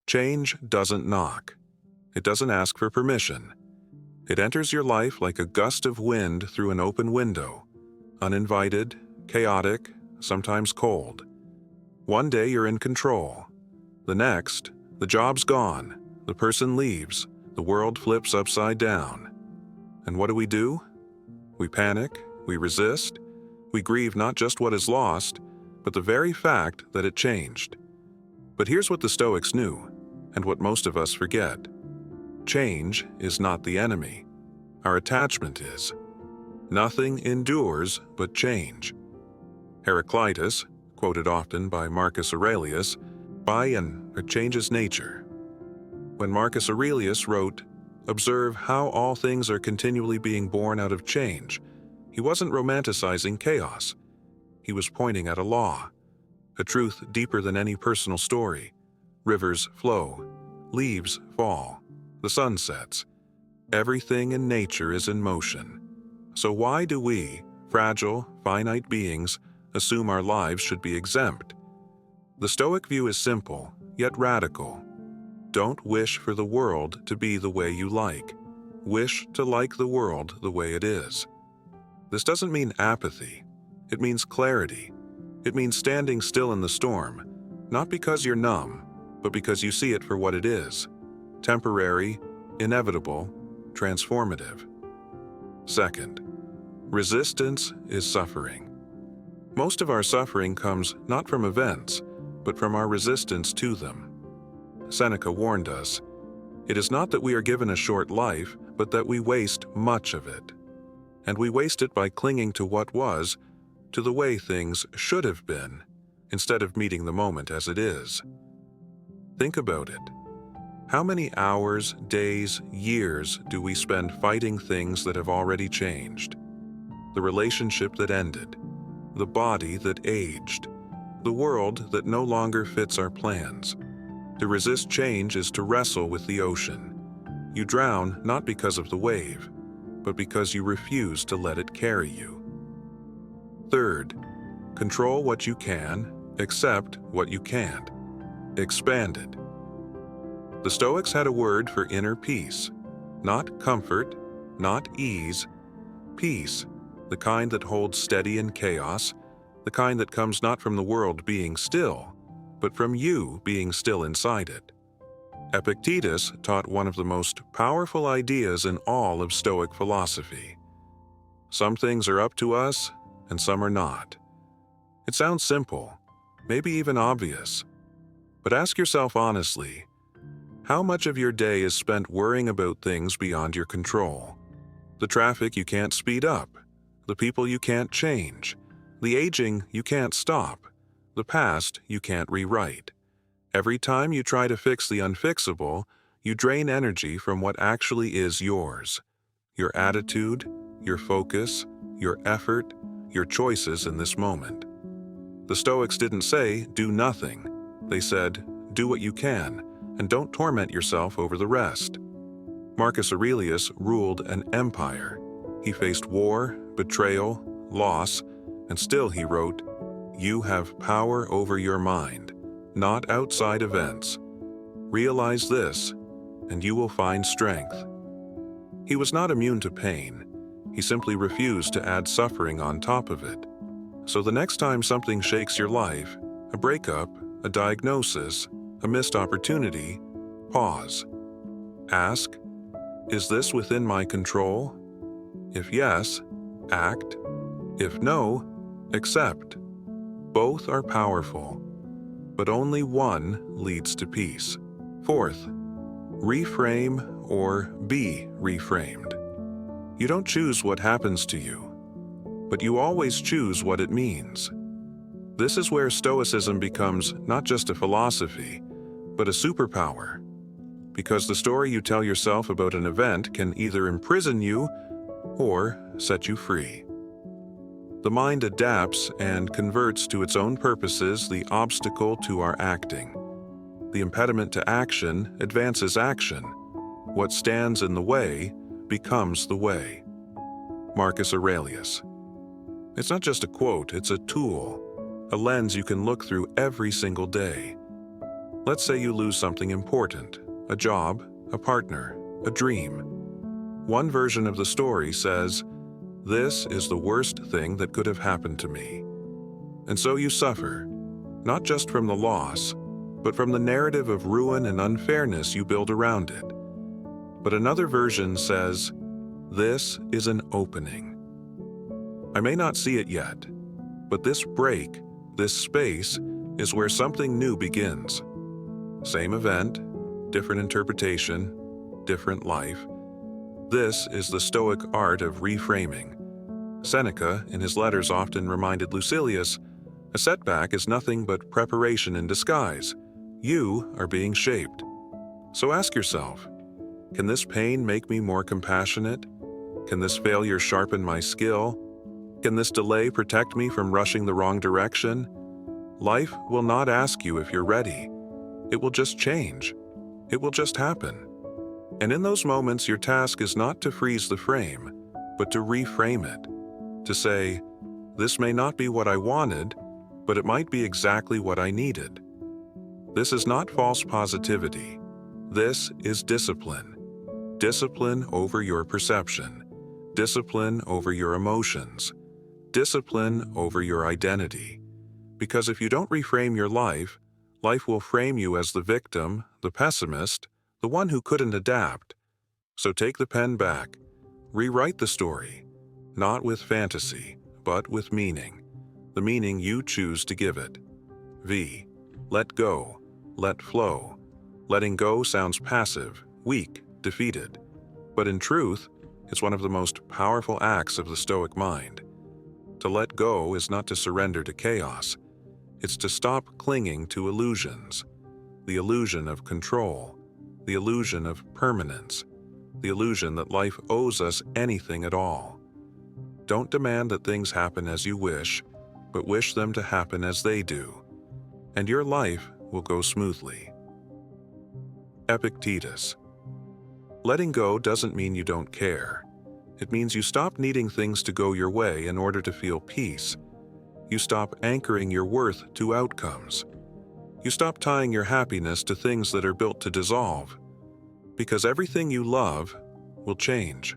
Change doesn't knock. It doesn't ask for permission. It enters your life like a gust of wind through an open window, uninvited, chaotic, sometimes cold. One day you're in control. The next, the job's gone, the person leaves, the world flips upside down. And what do? We panic, we resist, we grieve not just what is lost, but the very fact that it changed. But here's what the Stoics knew, and what most of us forget. Change is not the enemy. Our attachment is. Nothing endures but change. Heraclitus, quoted often by Marcus Aurelius, changes nature. When Marcus Aurelius wrote, "Observe how all things are continually being born out of change," he wasn't romanticizing chaos. He was pointing at a law, a truth deeper than any personal story. Rivers flow, leaves fall, the sun sets. Everything in nature is in motion. So why do we, fragile, finite beings, assume our lives should be exempt? The Stoic view is simple, yet radical. Don't wish for the world to be the way you like. Wish to like the world the way it is. This doesn't mean apathy. It means clarity. It means standing still in the storm, not because you're numb, but because you see it for what it is: temporary, inevitable, transformative. Second, resistance is suffering. Most of our suffering comes not from events, but from our resistance to them. Seneca warned us, "It is not that we are given a short life, but that we waste much of it. And we waste it by clinging to what was, to the way things should have been, instead of meeting the moment as it is." Think about it. How many hours, days, years do we spend fighting things that have already changed? The relationship that ended, the body that aged, the world that no longer fits our plans. To resist change is to wrestle with the ocean. You drown not because of the wave, but because you refuse to let it carry you. Third, control what you can, accept what you can't. Expand it. The Stoics had a word for inner peace. Not comfort, not ease. Peace, the kind that holds steady in chaos, the kind that comes not from the world being still, but from you being still inside it. Epictetus taught one of the most powerful ideas in all of Stoic philosophy. Some things are up to us, and some are not. It sounds simple, maybe even obvious. But ask yourself honestly, how much of your day is spent worrying about things beyond your control? The traffic you can't speed up, the people you can't change, the aging you can't stop, the past you can't rewrite. Every time you try to fix the unfixable, you drain energy from what actually is yours. Your attitude, your focus, your effort, your choices in this moment. The Stoics didn't say, do nothing. They said, do what you can, and don't torment yourself over the rest. Marcus Aurelius ruled an empire. He faced war, betrayal, loss, and still he wrote, "You have power over your mind, not outside events. Realize this, and you will find strength." He was not immune to pain. He simply refused to add suffering on top of it. So the next time something shakes your life, a breakup, a diagnosis, a missed opportunity, pause. Ask, is this within my control? If yes, act. If no, accept. Both are powerful, but only one leads to peace. Fourth, reframe or be reframed. You don't choose what happens to you, but you always choose what it means. This is where Stoicism becomes not just a philosophy, but a superpower. Because the story you tell yourself about an event can either imprison you or set you free. The mind adapts and converts to its own purposes the obstacle to our acting. The impediment to action advances action. What stands in the way becomes the way. Marcus Aurelius. It's not just a quote, it's a tool, a lens you can look through every single day. Let's say you lose something important, a job, a partner, a dream. One version of the story says, "This is the worst thing that could have happened to me." And so you suffer, not just from the loss, but from the narrative of ruin and unfairness you build around it. But another version says, "This is an opening. I may not see it yet, but this break, this space, is where something new begins." Same event, different interpretation, different life. This is the Stoic art of reframing. Seneca, in his letters, often reminded Lucilius, "A setback is nothing but preparation in disguise. You are being shaped." So ask yourself, can this pain make me more compassionate? Can this failure sharpen my skill? Can this delay protect me from rushing the wrong direction? Life will not ask you if you're ready. It will just change. It will just happen. And in those moments, your task is not to freeze the frame, but to reframe it. To say, "This may not be what I wanted, but it might be exactly what I needed." This is not false positivity. This is discipline. Discipline over your perception. Discipline over your emotions. Discipline over your identity. Because if you don't reframe your life, life will frame you as the victim, the pessimist, the one who couldn't adapt. So take the pen back. Rewrite the story, not with fantasy, but with meaning. The meaning you choose to give it. V. Let go. Let flow. Letting go sounds passive, weak, defeated. But in truth, it's one of the most powerful acts of the Stoic mind. To let go is not to surrender to chaos. It's to stop clinging to illusions. The illusion of control. The illusion of permanence. The illusion that life owes us anything at all. Don't demand that things happen as you wish, but wish them to happen as they do. And your life will go smoothly. Epictetus. Letting go doesn't mean you don't care. It means you stop needing things to go your way in order to feel peace. You stop anchoring your worth to outcomes. You stop tying your happiness to things that are built to dissolve. Because everything you love will change.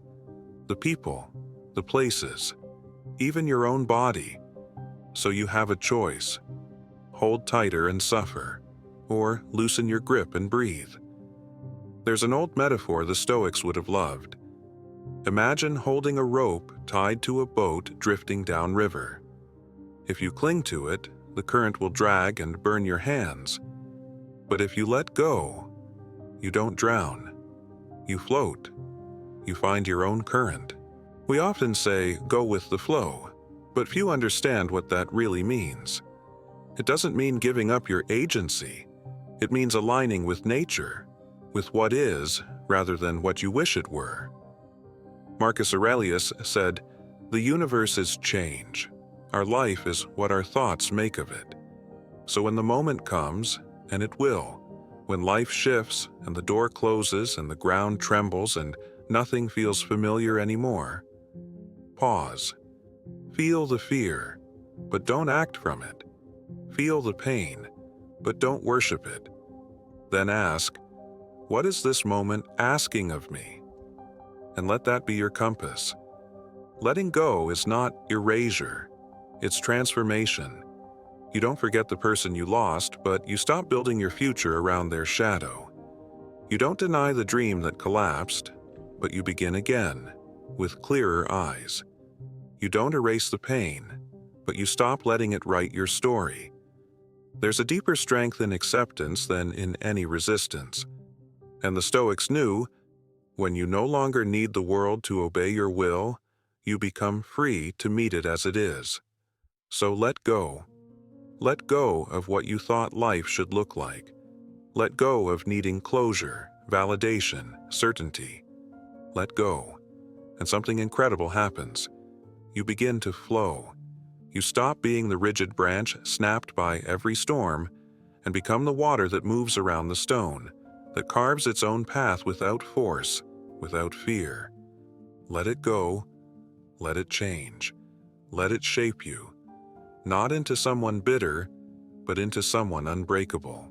The people, the places, even your own body. So you have a choice. Hold tighter and suffer, or loosen your grip and breathe. There's an old metaphor the Stoics would have loved. Imagine holding a rope tied to a boat drifting downriver. If you cling to it, the current will drag and burn your hands. But if you let go, you don't drown. You float. You find your own current. We often say, "Go with the flow," but few understand what that really means. It doesn't mean giving up your agency. It means aligning with nature, with what is, rather than what you wish it were. Marcus Aurelius said, "The universe is change. Our life is what our thoughts make of it." So when the moment comes, and it will, when life shifts and the door closes and the ground trembles and nothing feels familiar anymore, pause. Feel the fear, but don't act from it. Feel the pain, but don't worship it. Then ask, "What is this moment asking of me?" And let that be your compass. Letting go is not erasure. It's transformation. You don't forget the person you lost, but you stop building your future around their shadow. You don't deny the dream that collapsed, but you begin again, with clearer eyes. You don't erase the pain, but you stop letting it write your story. There's a deeper strength in acceptance than in any resistance. And the Stoics knew, when you no longer need the world to obey your will, you become free to meet it as it is. So let go. Let go of what you thought life should look like. Let go of needing closure, validation, certainty. Let go. And something incredible happens. You begin to flow. You stop being the rigid branch snapped by every storm and become the water that moves around the stone, that carves its own path without force, without fear. Let it go. Let it change. Let it shape you. Not into someone bitter, but into someone unbreakable.